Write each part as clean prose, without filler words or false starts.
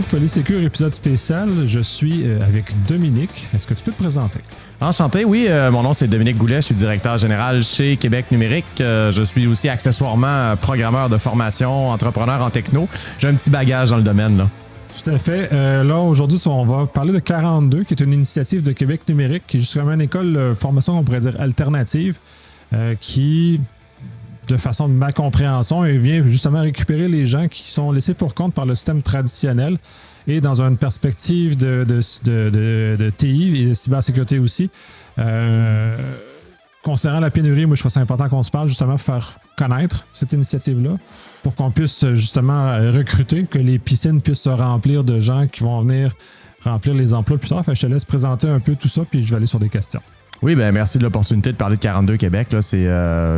Polysécure, épisode spécial. Je suis avec Dominique. Est-ce que tu peux te présenter? Enchanté, oui. Mon nom, c'est Dominique Goulet. Je suis directeur général chez Québec Numérique. Je suis aussi accessoirement programmeur de formation, entrepreneur en techno. J'ai un petit bagage dans le domaine, là. Tout à fait. Là, aujourd'hui, on va parler de 42, qui est une initiative de Québec Numérique, qui est justement une école de formation, on pourrait dire, alternative, qui, de façon de ma compréhension, vient justement récupérer les gens qui sont laissés pour compte par le système traditionnel et dans une perspective de TI et de cybersécurité aussi. Considérant la pénurie, moi, je trouve ça important qu'on se parle justement pour faire connaître cette initiative-là, pour qu'on puisse justement recruter, que les piscines puissent se remplir de gens qui vont venir remplir les emplois plus tard. Fait que je te laisse présenter un peu tout ça, puis je vais aller sur des questions. Oui, ben merci de l'opportunité de parler de 42 Québec. Là, c'est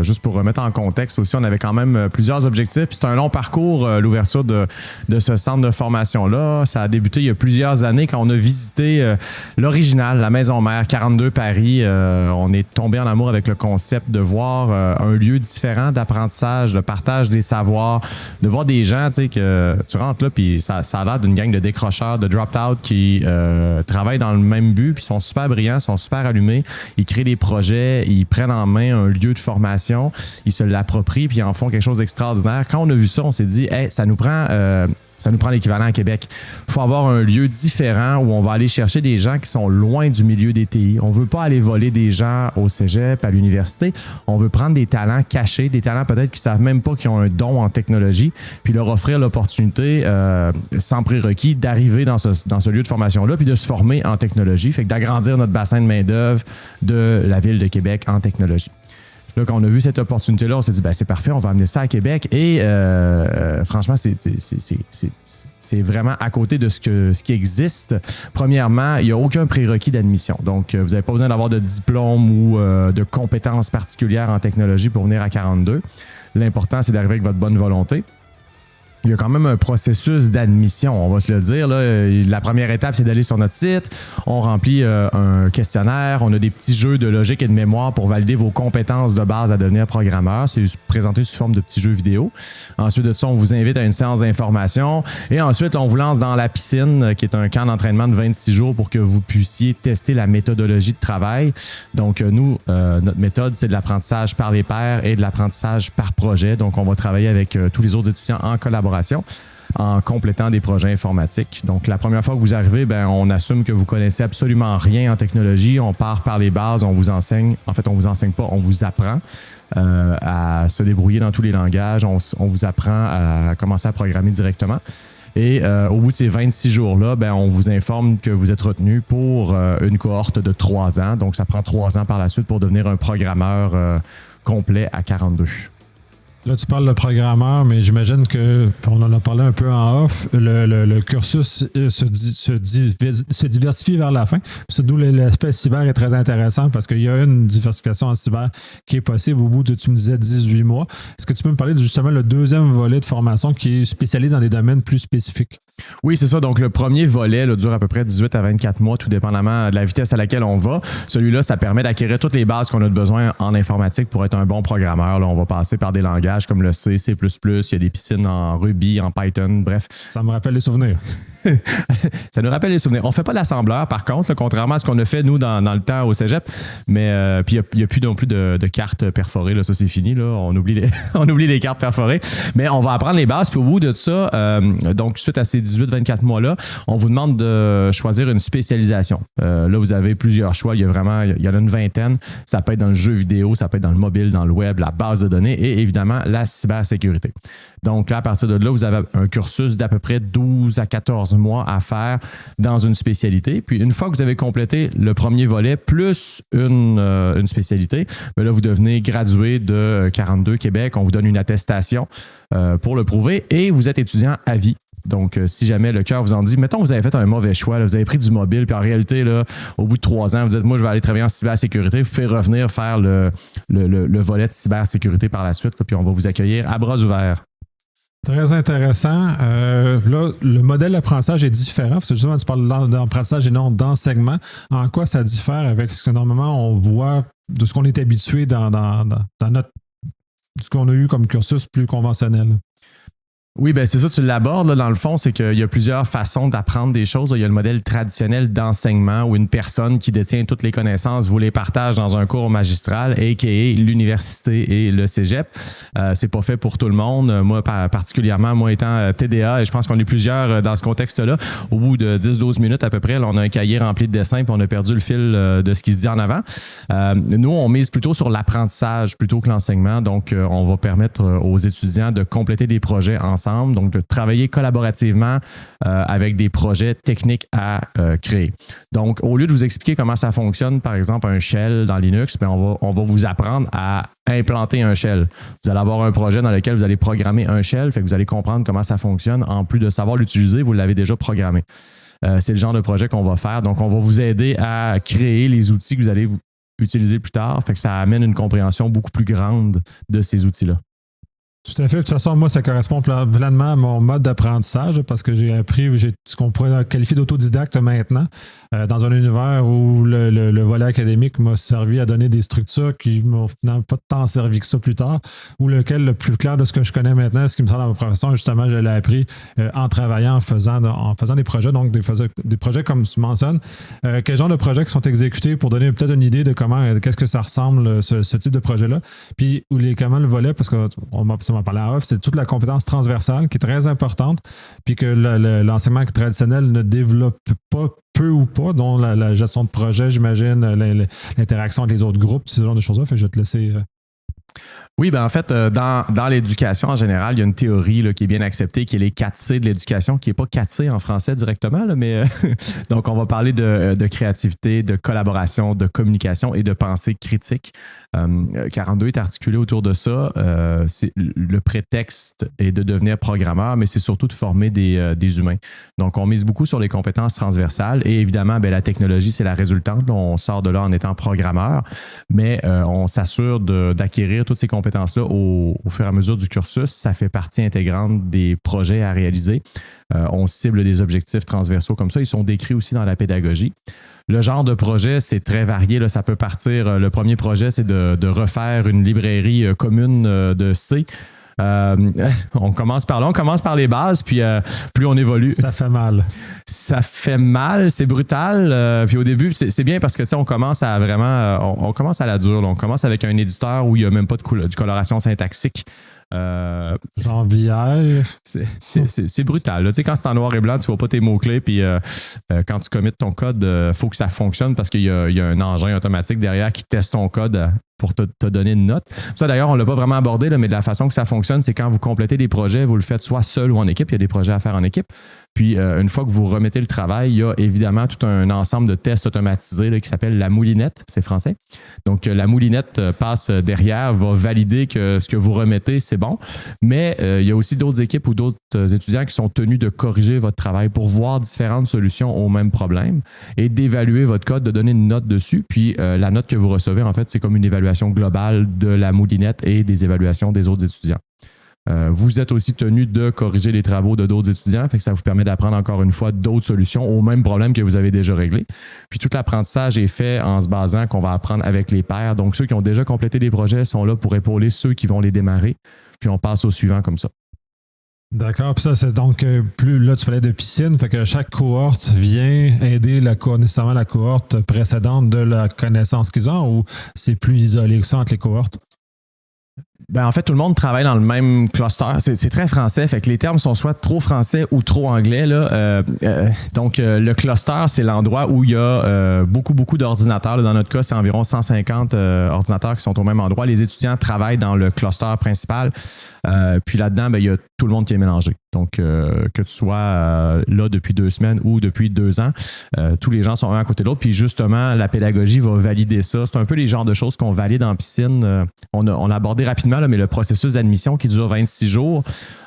juste pour remettre en contexte aussi, on avait quand même plusieurs objectifs. Puis c'est un long parcours, l'ouverture de ce centre de formation-là. Ça a débuté il y a plusieurs années quand on a visité l'original, la Maison Mère, 42 Paris. On est tombé en amour avec le concept de voir un lieu différent d'apprentissage, de partage des savoirs, de voir des gens, tu sais, que tu rentres là, puis ça a l'air d'une gang de décrocheurs, de dropped-out qui travaillent dans le même but, puis sont super brillants, sont super allumés. Ils créent des projets, ils prennent en main un lieu de formation, ils se l'approprient puis ils en font quelque chose d'extraordinaire. Quand on a vu ça, on s'est dit, hey, ça nous prend l'équivalent à Québec. Il faut avoir un lieu différent où on va aller chercher des gens qui sont loin du milieu des TI. On ne veut pas aller voler des gens au cégep, à l'université. On veut prendre des talents cachés, des talents peut-être qui ne savent même pas qu'ils ont un don en technologie, puis leur offrir l'opportunité, sans prérequis, d'arriver dans ce lieu de formation-là, puis de se former en technologie, fait que d'agrandir notre bassin de main-d'œuvre de la Ville de Québec en technologie. Là, quand on a vu cette opportunité-là, on s'est dit, ben, c'est parfait, on va amener ça à Québec. Et franchement, c'est vraiment à côté de ce qui existe. Premièrement, il n'y a aucun prérequis d'admission. Donc, vous n'avez pas besoin d'avoir de diplôme ou de compétences particulières en technologie pour venir à 42. L'important, c'est d'arriver avec votre bonne volonté. Il y a quand même un processus d'admission, on va se le dire. Là. La première étape, c'est d'aller sur notre site. On remplit un questionnaire. On a des petits jeux de logique et de mémoire pour valider vos compétences de base à devenir programmeur. C'est présenté sous forme de petits jeux vidéo. Ensuite de ça, on vous invite à une séance d'information. Et ensuite, on vous lance dans la piscine, qui est un camp d'entraînement de 26 jours pour que vous puissiez tester la méthodologie de travail. Donc, nous, notre méthode, c'est de l'apprentissage par les pairs et de l'apprentissage par projet. Donc, on va travailler avec tous les autres étudiants en collaboration en complétant des projets informatiques. Donc, la première fois que vous arrivez, ben, on assume que vous connaissez absolument rien en technologie. On part par les bases, on vous enseigne. En fait, on vous enseigne pas, on vous apprend à se débrouiller dans tous les langages. On vous apprend à commencer à programmer directement. Et au bout de ces 26 jours-là, ben, on vous informe que vous êtes retenu pour une cohorte de 3 ans. Donc, ça prend 3 ans par la suite pour devenir un programmeur complet à 42. Là, tu parles de programmeur, mais j'imagine qu'on en a parlé un peu en off, le cursus se diversifie vers la fin. C'est d'où l'aspect cyber est très intéressant parce qu'il y a une diversification en cyber qui est possible au bout de, tu me disais, 18 mois. Est-ce que tu peux me parler de justement le deuxième volet de formation qui est spécialisé dans des domaines plus spécifiques? Oui, c'est ça. Donc, le premier volet là, dure à peu près 18 à 24 mois, tout dépendamment de la vitesse à laquelle on va. Celui-là, ça permet d'acquérir toutes les bases qu'on a besoin en informatique pour être un bon programmeur. Là, on va passer par des langages comme le C, C++, il y a des piscines en Ruby, en Python, bref. Ça me rappelle les souvenirs. Ça nous rappelle les souvenirs. On ne fait pas d'assembleur, par contre, là, contrairement à ce qu'on a fait, nous, dans le temps au cégep. Mais puis, il n'y a plus non plus de cartes perforées. Là, ça, c'est fini. Là. On oublie les cartes perforées. Mais on va apprendre les bases. Puis au bout de ça, donc, suite à ces 18-24 mois-là, on vous demande de choisir une spécialisation. Là, vous avez plusieurs choix. Il y en a une vingtaine. Ça peut être dans le jeu vidéo, ça peut être dans le mobile, dans le web, la base de données et évidemment, la cybersécurité. Donc, là, à partir de là, vous avez un cursus d'à peu près 12 à 14 mois à faire dans une spécialité. Puis, une fois que vous avez complété le premier volet plus une spécialité, bien là, vous devenez gradué de 42 Québec. On vous donne une attestation pour le prouver et vous êtes étudiant à vie. Donc, si jamais le cœur vous en dit, mettons que vous avez fait un mauvais choix, là, vous avez pris du mobile, puis en réalité, là, au bout de 3 ans, vous dites, moi, je vais aller travailler en cybersécurité, vous pouvez revenir faire le volet de cybersécurité par la suite, là, puis on va vous accueillir à bras ouverts. Très intéressant. Là, le modèle d'apprentissage est différent, parce que justement, tu parles d'apprentissage et non d'enseignement. En quoi ça diffère avec ce que normalement on voit de ce qu'on est habitué dans ce qu'on a eu comme cursus plus conventionnel? Oui, ben c'est ça, tu l'abordes là, dans le fond, c'est qu'il y a plusieurs façons d'apprendre des choses. Il y a le modèle traditionnel d'enseignement où une personne qui détient toutes les connaissances vous les partage dans un cours magistral, a.k.a. l'université et le cégep. C'est pas fait pour tout le monde. Moi, particulièrement, moi étant TDA, et je pense qu'on est plusieurs dans ce contexte-là, au bout de 10-12 minutes à peu près, là, on a un cahier rempli de dessins puis on a perdu le fil de ce qui se dit en avant. Nous, on mise plutôt sur l'apprentissage plutôt que l'enseignement. Donc, on va permettre aux étudiants de compléter des projets ensemble, donc de travailler collaborativement avec des projets techniques à créer. Donc, au lieu de vous expliquer comment ça fonctionne, par exemple, un shell dans Linux, bien, on va vous apprendre à implanter un shell. Vous allez avoir un projet dans lequel vous allez programmer un shell, fait que vous allez comprendre comment ça fonctionne. En plus de savoir l'utiliser, vous l'avez déjà programmé. C'est le genre de projet qu'on va faire. Donc, on va vous aider à créer les outils que vous allez utiliser plus tard. Fait que ça amène une compréhension beaucoup plus grande de ces outils-là. Tout à fait. De toute façon, moi, ça correspond pleinement à mon mode d'apprentissage parce que j'ai appris ce qu'on pourrait qualifier d'autodidacte maintenant dans un univers où le volet académique m'a servi à donner des structures qui m'ont finalement pas tant servi que ça plus tard, ou lequel le plus clair de ce que je connais maintenant, ce qui me semble dans ma profession, justement, je l'ai appris en travaillant, en faisant des projets, donc des projets comme tu mentionnes. Quel genre de projets qui sont exécutés pour donner peut-être une idée de qu'est-ce que ça ressemble, ce type de projet-là, puis comment le volet, parce qu'on m'a parlé en off, c'est toute la compétence transversale qui est très importante, puis que l'enseignement traditionnel ne développe pas peu ou pas, dont la gestion de projet, j'imagine, l'interaction avec les autres groupes, ce genre de choses-là. Fait que je vais te laisser... Oui, ben en fait, dans l'éducation en général, il y a une théorie là, qui est bien acceptée, qui est les 4C de l'éducation, qui n'est pas 4C en français directement, là, mais donc on va parler de créativité, de collaboration, de communication et de pensée critique. 42 est articulé autour de ça. Le prétexte est de devenir programmeur, mais c'est surtout de former des humains. Donc, on mise beaucoup sur les compétences transversales et évidemment, ben, la technologie, c'est la résultante. On sort de là en étant programmeur, mais on s'assure d'acquérir toutes ces compétences-là au fur et à mesure du cursus. Ça fait partie intégrante des projets à réaliser. On cible des objectifs transversaux comme ça. Ils sont décrits aussi dans la pédagogie. Le genre de projet, c'est très varié. Là. Ça peut partir. Le premier projet, c'est de refaire une librairie commune de C. On commence par là, on commence par les bases, puis plus on évolue. Ça fait mal. Ça fait mal, c'est brutal. Puis au début, c'est bien parce que on commence à vraiment, on commence à la dure. Là. On commence avec un éditeur où il n'y a même pas de coloration syntaxique. Genre VR. C'est brutal. Là. Tu sais, quand c'est en noir et blanc, tu ne vois pas tes mots-clés, puis quand tu commits ton code, il faut que ça fonctionne parce qu'il y a un engin automatique derrière qui teste ton code pour te donner une note. Ça, d'ailleurs, on ne l'a pas vraiment abordé, là, mais de la façon que ça fonctionne, c'est quand vous complétez des projets, vous le faites soit seul ou en équipe. Il y a des projets à faire en équipe. Puis, une fois que vous remettez le travail, il y a évidemment tout un ensemble de tests automatisés là, qui s'appelle la moulinette, c'est français. Donc, la moulinette passe derrière, va valider que ce que vous remettez, c'est bon. Mais il y a aussi d'autres équipes ou d'autres étudiants qui sont tenus de corriger votre travail pour voir différentes solutions au même problème et d'évaluer votre code, de donner une note dessus. Puis, la note que vous recevez, en fait, c'est comme une évaluation globale de la moulinette et des évaluations des autres étudiants. Vous êtes aussi tenu de corriger les travaux de d'autres étudiants, fait que ça vous permet d'apprendre encore une fois d'autres solutions au même problème que vous avez déjà réglé. Puis tout l'apprentissage est fait en se basant qu'on va apprendre avec les pairs. Donc ceux qui ont déjà complété des projets sont là pour épauler ceux qui vont les démarrer. Puis on passe au suivant comme ça. D'accord. Puis ça, c'est donc plus là, tu parlais de piscine, fait que chaque cohorte vient aider nécessairement la cohorte précédente de la connaissance qu'ils ont, ou c'est plus isolé que ça entre les cohortes? Ben, en fait, tout le monde travaille dans le même cluster. C'est très français, fait que les termes sont soit trop français ou trop anglais. Là. Donc, le cluster, c'est l'endroit où il y a beaucoup d'ordinateurs. Là, dans notre cas, c'est environ 150 ordinateurs qui sont au même endroit. Les étudiants travaillent dans le cluster principal. Puis là-dedans, ben, il y a tout le monde qui est mélangé. Donc, que tu sois là depuis 2 semaines ou depuis 2 ans, tous les gens sont un à côté de l'autre. Puis justement, la pédagogie va valider ça. C'est un peu les genres de choses qu'on valide en piscine. On a abordé rapidement, là, mais le processus d'admission qui dure 26 jours,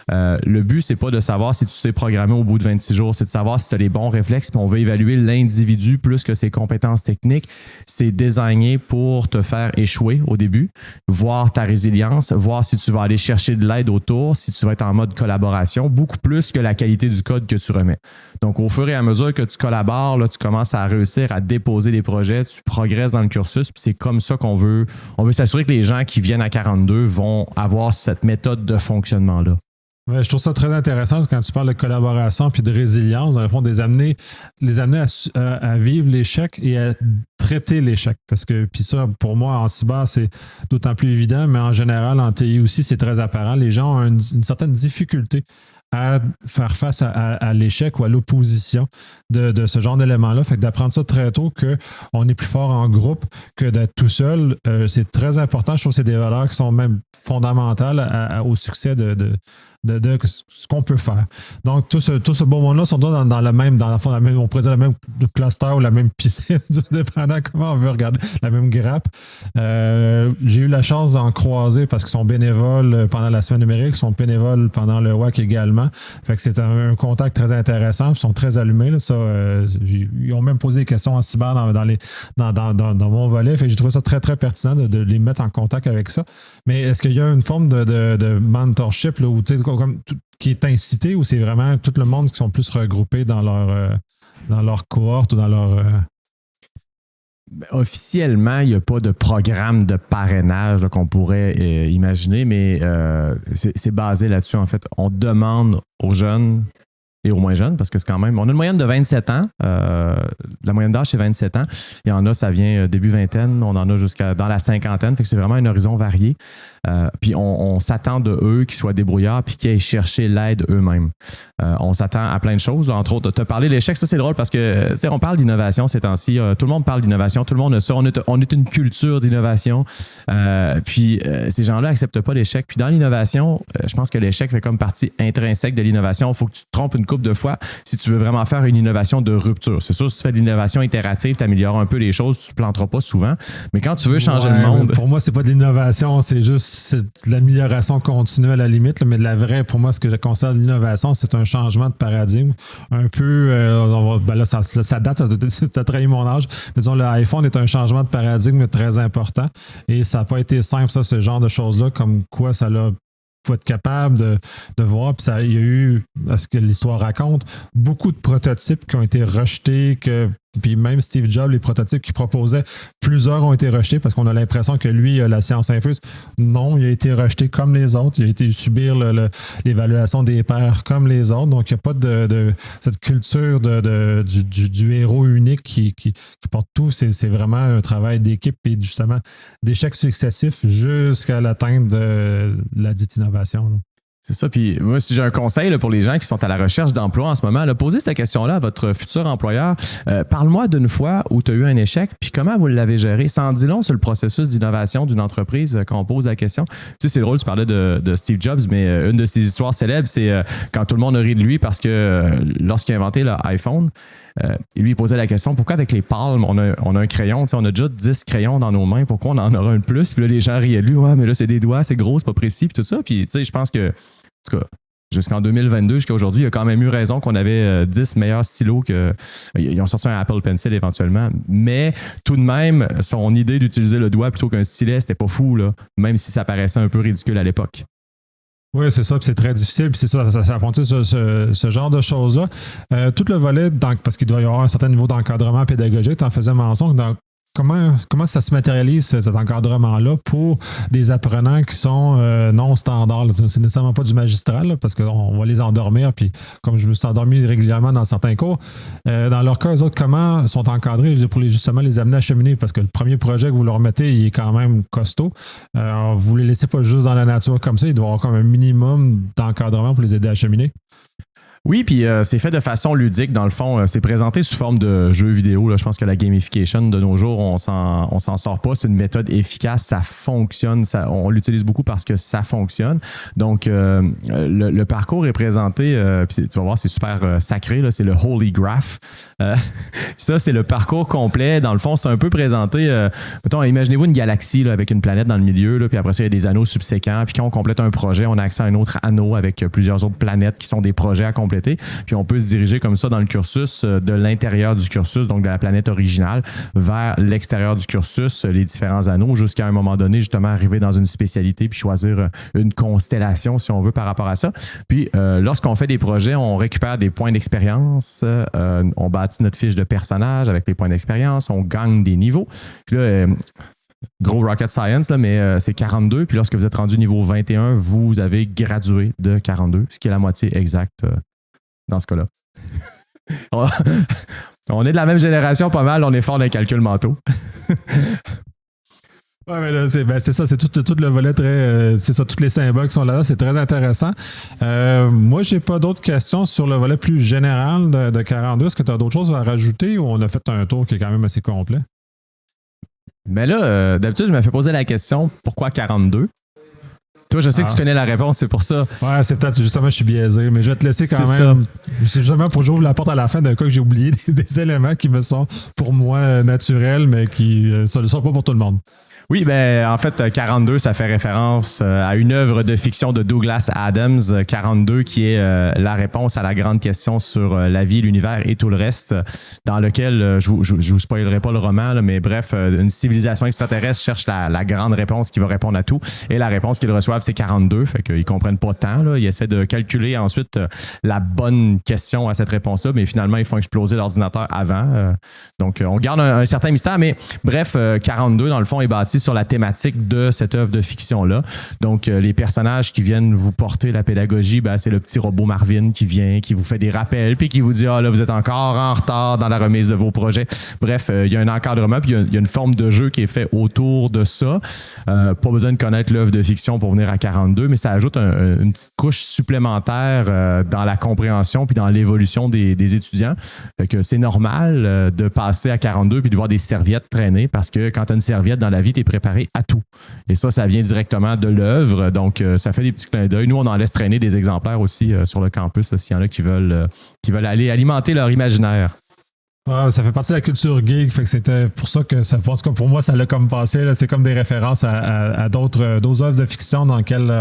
le but, c'est pas de savoir si tu sais programmer au bout de 26 jours, c'est de savoir si tu as les bons réflexes, puis on veut évaluer l'individu plus que ses compétences techniques. C'est désigné pour te faire échouer au début, voir ta résilience, voir si tu vas aller chercher de l'aide autour, si tu vas être en mode collaboration, beaucoup plus que la qualité du code que tu remets. Donc, au fur et à mesure que tu collabores, là, tu commences à réussir à déposer des projets, tu progresses dans le cursus, puis c'est comme ça qu'on veut s'assurer que les gens qui viennent à 42 vont avoir cette méthode de fonctionnement-là. Ouais, je trouve ça très intéressant quand tu parles de collaboration puis de résilience, dans le fond, les amener à vivre l'échec et à traiter l'échec. Parce que, puis ça, pour moi, en cyber, c'est d'autant plus évident, mais en général, en TI aussi, c'est très apparent. Les gens ont une certaine difficulté à faire face à l'échec ou à l'opposition de ce genre d'éléments-là. Fait que d'apprendre ça très tôt, qu'on est plus fort en groupe que d'être tout seul, c'est très important. Je trouve que c'est des valeurs qui sont même fondamentales au succès de ce qu'on peut faire. Donc, tout ce beau monde-là sont dans le même, dans le fond, on pourrait dire le même cluster ou la même piscine, dépendant comment on veut regarder, la même grappe. J'ai eu la chance d'en croiser parce qu'ils sont bénévoles pendant la semaine numérique, ils sont bénévoles pendant le WAC également. Fait que c'est un contact très intéressant, ils sont très allumés. Là, ça, ils ont même posé des questions en cyber dans mon volet. Fait que j'ai trouvé ça très, très pertinent de les mettre en contact avec ça. Mais est-ce qu'il y a une forme de mentorship là, où, qui est incité ou c'est vraiment tout le monde qui sont plus regroupés dans leur cohorte ou dans leur... Officiellement, il n'y a pas de programme de parrainage là, qu'on pourrait imaginer, mais c'est basé là-dessus. En fait, on demande aux jeunes et aux moins jeunes, parce que c'est quand même... On a une moyenne de 27 ans. La moyenne d'âge, c'est 27 ans. Il y en a, ça vient début vingtaine. On en a jusqu'à dans la cinquantaine. Fait que c'est vraiment un horizon varié. Puis on s'attend de eux qu'ils soient débrouillards puis qu'ils aillent chercher l'aide eux-mêmes. On s'attend à plein de choses. Entre autres, tu as parlé de l'échec. Ça, c'est drôle parce que, on parle d'innovation ces temps-ci. Tout le monde parle d'innovation. Tout le monde a ça. On est une culture d'innovation. Puis ces gens-là n'acceptent pas l'échec. Puis dans l'innovation, je pense que l'échec fait comme partie intrinsèque de l'innovation. Il faut que tu te trompes une couple de fois si tu veux vraiment faire une innovation de rupture. C'est sûr, si tu fais de l'innovation itérative, tu améliores un peu les choses, tu ne te planteras pas souvent. Mais quand tu veux changer le monde... Pour moi, c'est pas de l'innovation, c'est juste de l'amélioration continue à la limite. Là, mais de la vraie, pour moi, ce que je considère l'innovation, c'est un changement de paradigme. Un peu, ça date, ça a trahi mon âge. Mais disons, l'iPhone est un changement de paradigme très important. Et ça n'a pas été simple, ça, ce genre de choses-là, comme quoi ça l'a... Il faut être capable de voir. Puis il y a eu, à ce que l'histoire raconte, beaucoup de prototypes qui ont été rejetés, puis même Steve Jobs, les prototypes qu'il proposait, plusieurs ont été rejetés parce qu'on a l'impression que lui, la science infuse. Non, il a été rejeté comme les autres. Il a été subir l'évaluation des pairs comme les autres. Donc, il n'y a pas de cette culture du héros unique qui porte tout. C'est vraiment un travail d'équipe et justement d'échecs successifs jusqu'à l'atteinte de la dite innovation. Là. C'est ça. Puis moi, si j'ai un conseil là, pour les gens qui sont à la recherche d'emploi en ce moment, là, posez cette question-là à votre futur employeur. Parle-moi d'une fois où tu as eu un échec, puis comment vous l'avez géré. Ça en dit long sur le processus d'innovation d'une entreprise quand on pose la question. Tu sais, c'est drôle, tu parlais de Steve Jobs, mais une de ses histoires célèbres, c'est quand tout le monde a ri de lui parce que lorsqu'il a inventé l'iPhone, il lui posait la question, pourquoi avec les palmes, on a un crayon, on a déjà 10 crayons dans nos mains, pourquoi on en aura un de plus? Puis là, les gens riaient de lui, ouais, mais là, c'est des doigts, c'est gros, c'est pas précis, puis tout ça. Puis, tu sais, je pense que, en tout cas, jusqu'en 2022, jusqu'à aujourd'hui, il a quand même eu raison qu'on avait 10 meilleurs stylos que... Ils ont sorti un Apple Pencil éventuellement, mais tout de même, son idée d'utiliser le doigt plutôt qu'un stylet, c'était pas fou, là, même si ça paraissait un peu ridicule à l'époque. Oui, c'est ça, puis c'est très difficile, puis c'est ça fonctionne ce genre de choses-là. Tout le volet, parce qu'il doit y avoir un certain niveau d'encadrement pédagogique, tu en faisais mention, donc comment ça se matérialise, cet encadrement-là, pour des apprenants qui sont non standards? Là. C'est nécessairement pas du magistral, là, parce qu'on va les endormir, puis comme je me suis endormi régulièrement dans certains cours, dans leur cas, eux autres, comment sont encadrés pour justement les amener à cheminer? Parce que le premier projet que vous leur mettez, il est quand même costaud. Vous les laissez pas juste dans la nature comme ça, il doit y avoir comme un minimum d'encadrement pour les aider à cheminer. Oui, puis c'est fait de façon ludique. Dans le fond, c'est présenté sous forme de jeux vidéo. Là. Je pense que la gamification de nos jours, on s'en sort pas. C'est une méthode efficace, ça fonctionne. On l'utilise beaucoup parce que ça fonctionne. Donc, le parcours est présenté, puis tu vas voir, c'est super sacré. Là, c'est le Holy Graph. Ça, c'est le parcours complet. Dans le fond, c'est un peu présenté. Mettons, imaginez-vous une galaxie là, avec une planète dans le milieu. Là, puis après ça, il y a des anneaux subséquents. Puis quand on complète un projet, on a accès à un autre anneau avec plusieurs autres planètes qui sont des projets à compléter. Puis on peut se diriger comme ça dans le cursus, de l'intérieur du cursus, donc de la planète originale, vers l'extérieur du cursus, les différents anneaux, jusqu'à un moment donné, justement, arriver dans une spécialité puis choisir une constellation, si on veut, par rapport à ça. Puis, lorsqu'on fait des projets, on récupère des points d'expérience, on bâtit notre fiche de personnage avec les points d'expérience, on gagne des niveaux. Puis là, Gros rocket science, là, mais c'est 42. Puis lorsque vous êtes rendu niveau 21, vous avez gradué de 42, ce qui est la moitié exacte dans ce cas-là. On est de la même génération pas mal, on est fort dans les calculs mentaux. Oui, mais là, c'est ça, c'est tout le volet très. C'est ça, tous les symboles qui sont là, c'est très intéressant. Moi, j'ai pas d'autres questions sur le volet plus général de 42. Est-ce que tu as d'autres choses à rajouter ou on a fait un tour qui est quand même assez complet? Mais là, d'habitude, je me fais poser la question pourquoi 42? Toi, je sais que tu connais la réponse, c'est pour ça. Ouais, c'est peut-être justement, je suis biaisé, mais je vais te laisser quand même. C'est justement pour que j'ouvre la porte à la fin d'un cas que j'ai oublié des éléments qui me sont pour moi naturels, mais qui ne sont pas pour tout le monde. Oui, ben en fait, 42, ça fait référence à une œuvre de fiction de Douglas Adams, 42, qui est la réponse à la grande question sur la vie, l'univers et tout le reste, dans lequel, je vous spoilerai pas le roman, là, mais bref, une civilisation extraterrestre cherche la grande réponse qui va répondre à tout, et la réponse qu'ils reçoivent, c'est 42, fait qu'ils comprennent pas tant, là. Ils essaient de calculer ensuite la bonne question à cette réponse-là, mais finalement, ils font exploser l'ordinateur avant. Donc, on garde un certain mystère, mais bref, 42, dans le fond, est bâti sur la thématique de cette œuvre de fiction-là. Donc, les personnages qui viennent vous porter la pédagogie, ben, c'est le petit robot Marvin qui vient, qui vous fait des rappels, puis qui vous dit « Ah, là, vous êtes encore en retard dans la remise de vos projets. » Bref, il y a un encadrement, puis il y a une forme de jeu qui est fait autour de ça. Pas besoin de connaître l'œuvre de fiction pour venir à 42, mais ça ajoute une petite couche supplémentaire dans la compréhension puis dans l'évolution des étudiants. Fait que c'est normal de passer à 42 puis de voir des serviettes traîner parce que quand tu as une serviette dans la vie, tu es préparé à tout. Et ça vient directement de l'œuvre. Donc, ça fait des petits clins d'œil. Nous, on en laisse traîner des exemplaires aussi sur le campus, s'il y en a qui veulent aller alimenter leur imaginaire. Ouais, ça fait partie de la culture geek, fait que c'était pour ça que ça pense que pour moi ça l'a comme passé là, c'est comme des références à d'autres œuvres de fiction dans lesquelles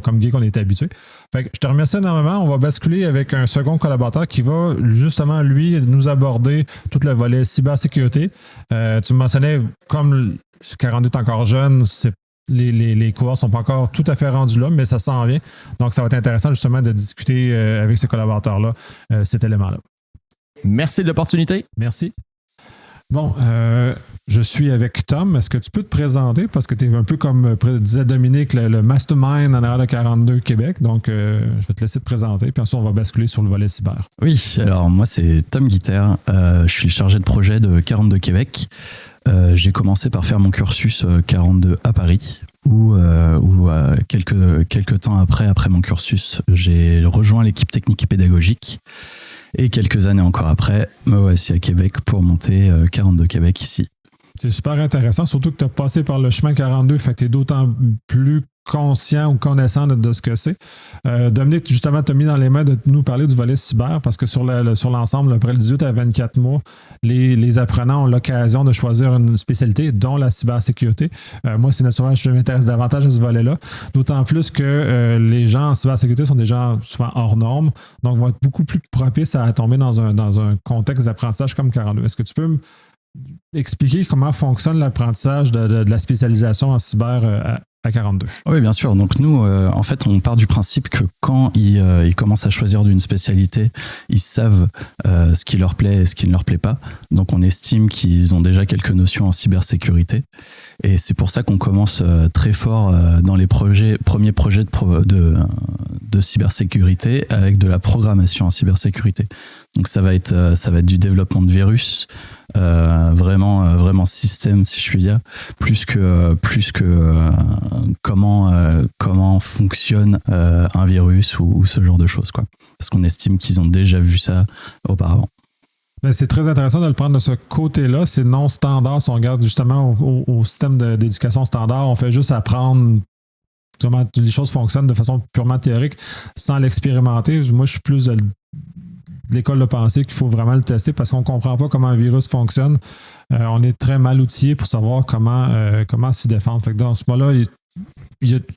comme geek on est habitué. Fait que je te remercie énormément. On va basculer avec un second collaborateur qui va justement lui nous aborder tout le volet cybersécurité. Tu me mentionnais comme 42 est encore jeune, les coureurs ne sont pas encore tout à fait rendus là, mais ça s'en vient. Donc ça va être intéressant justement de discuter avec ce collaborateur-là cet élément-là. Merci de l'opportunité. Merci. Bon, je suis avec Tom. Est-ce que tu peux te présenter? Parce que tu es un peu comme disait Dominique, le mastermind en arrière de 42 Québec. Donc, je vais te laisser te présenter. Puis ensuite, on va basculer sur le volet cyber. Oui, alors moi, c'est Tom Guiter. Je suis chargé de projet de 42 Québec. J'ai commencé par faire mon cursus 42 à Paris. Où quelques temps après mon cursus, j'ai rejoint l'équipe technique et pédagogique. Et quelques années encore après, me voici à Québec pour monter 42 Québec ici. C'est super intéressant, surtout que tu as passé par le chemin 42, fait que tu es d'autant plus conscient ou connaissant de ce que c'est. Dominique, justement, t'as mis dans les mains de nous parler du volet cyber parce que sur l'ensemble, après le 18 à 24 mois, les apprenants ont l'occasion de choisir une spécialité, dont la cybersécurité. Moi, c'est naturellement, je m'intéresse davantage à ce volet-là, d'autant plus que les gens en cybersécurité sont des gens souvent hors normes, donc vont être beaucoup plus propices à tomber dans un contexte d'apprentissage comme 42. Est-ce que tu peux expliquer comment fonctionne l'apprentissage de la spécialisation en cyber à 42? Oui, bien sûr. Donc nous, en fait, on part du principe que quand ils commencent à choisir d'une spécialité, ils savent ce qui leur plaît et ce qui ne leur plaît pas. Donc on estime qu'ils ont déjà quelques notions en cybersécurité. Et c'est pour ça qu'on commence très fort dans les premiers projets de cybersécurité avec de la programmation en cybersécurité. Donc ça va être du développement de virus, vraiment système, si je puis dire, plus que comment fonctionne un virus ou ce genre de choses, quoi. Parce qu'on estime qu'ils ont déjà vu ça auparavant. Ben, c'est très intéressant de le prendre de ce côté-là. C'est non standard. Si on regarde justement au système d'éducation standard, on fait juste apprendre comment les choses fonctionnent de façon purement théorique sans l'expérimenter. Moi, je suis plus de l'école de pensée qu'il faut vraiment le tester parce qu'on ne comprend pas comment un virus fonctionne. On est très mal outillé pour savoir comment s'y défendre. Fait que dans ce moment-là,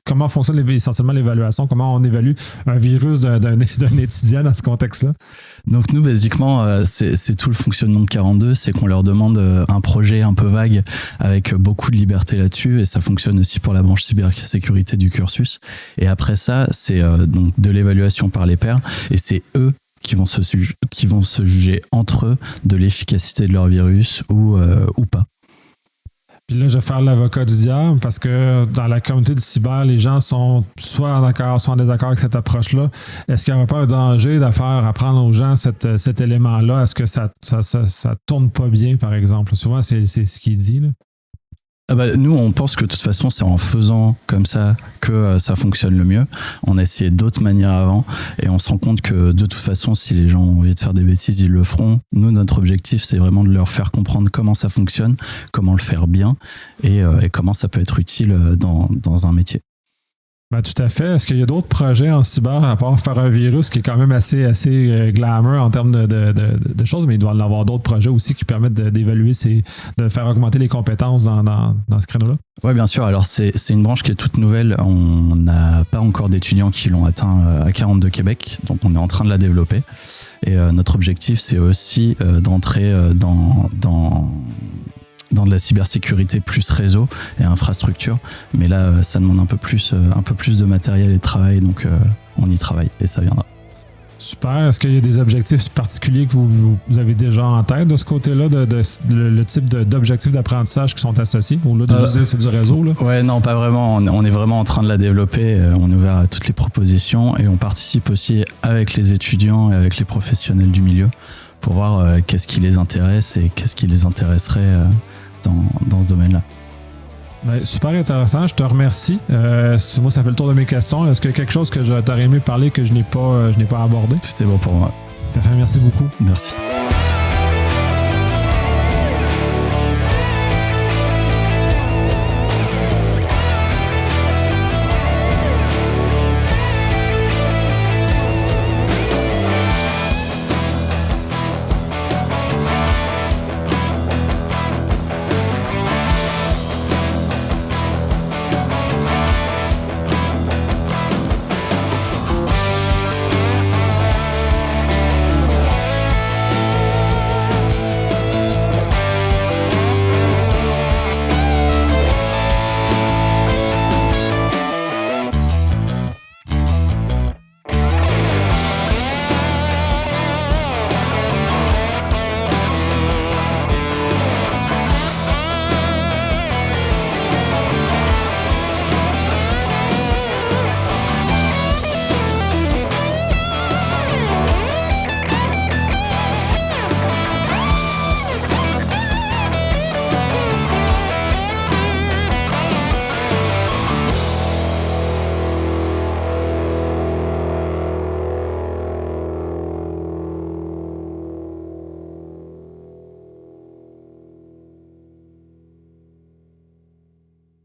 comment fonctionne essentiellement l'évaluation, comment on évalue un virus d'un étudiant dans ce contexte-là? Donc nous, basiquement, c'est tout le fonctionnement de 42, c'est qu'on leur demande un projet un peu vague avec beaucoup de liberté là-dessus, et ça fonctionne aussi pour la branche cybersécurité du cursus. Et après ça, c'est donc de l'évaluation par les pairs, et c'est eux qui vont se juger entre eux de l'efficacité de leur virus ou pas. Puis là, je vais faire l'avocat du diable parce que dans la communauté du cyber, les gens sont soit d'accord, soit en désaccord avec cette approche-là. Est-ce qu'il n'y aurait pas un danger de faire apprendre aux gens cet élément-là? Est-ce que ça tourne pas bien, par exemple? Souvent, c'est ce qu'il dit, là. Nous, on pense que de toute façon, c'est en faisant comme ça que ça fonctionne le mieux. On a essayé d'autres manières avant et on se rend compte que de toute façon, si les gens ont envie de faire des bêtises, ils le feront. Nous, notre objectif, c'est vraiment de leur faire comprendre comment ça fonctionne, comment le faire bien et comment ça peut être utile dans un métier. Ben, tout à fait. Est-ce qu'il y a d'autres projets en cyber à part faire un virus qui est quand même assez glamour en termes de choses, mais il doit y avoir d'autres projets aussi qui permettent d'évaluer, de faire augmenter les compétences dans ce créneau-là? Oui, bien sûr. Alors, c'est une branche qui est toute nouvelle. On n'a pas encore d'étudiants qui l'ont atteint à 42 Québec, donc on est en train de la développer. Et notre objectif, c'est aussi d'entrer dans de la cybersécurité plus réseau et infrastructure. Mais là, ça demande un peu plus de matériel et de travail, donc on y travaille et ça viendra. Super. Est-ce qu'il y a des objectifs particuliers que vous avez déjà en tête de ce côté-là, le type d'objectifs d'apprentissage qui sont associés? Ou là, c'est du réseau, là? Ouais, non, pas vraiment. On est vraiment en train de la développer. On est ouvert à toutes les propositions et on participe aussi avec les étudiants et avec les professionnels du milieu pour voir qu'est-ce qui les intéresse et qu'est-ce qui les intéresserait dans ce domaine-là. Ouais, super intéressant, je te remercie. Moi, ça fait le tour de mes questions. Est-ce qu'il y a quelque chose que t'aurais aimé parler que je n'ai pas abordé? C'était bon pour moi. Merci beaucoup. Merci.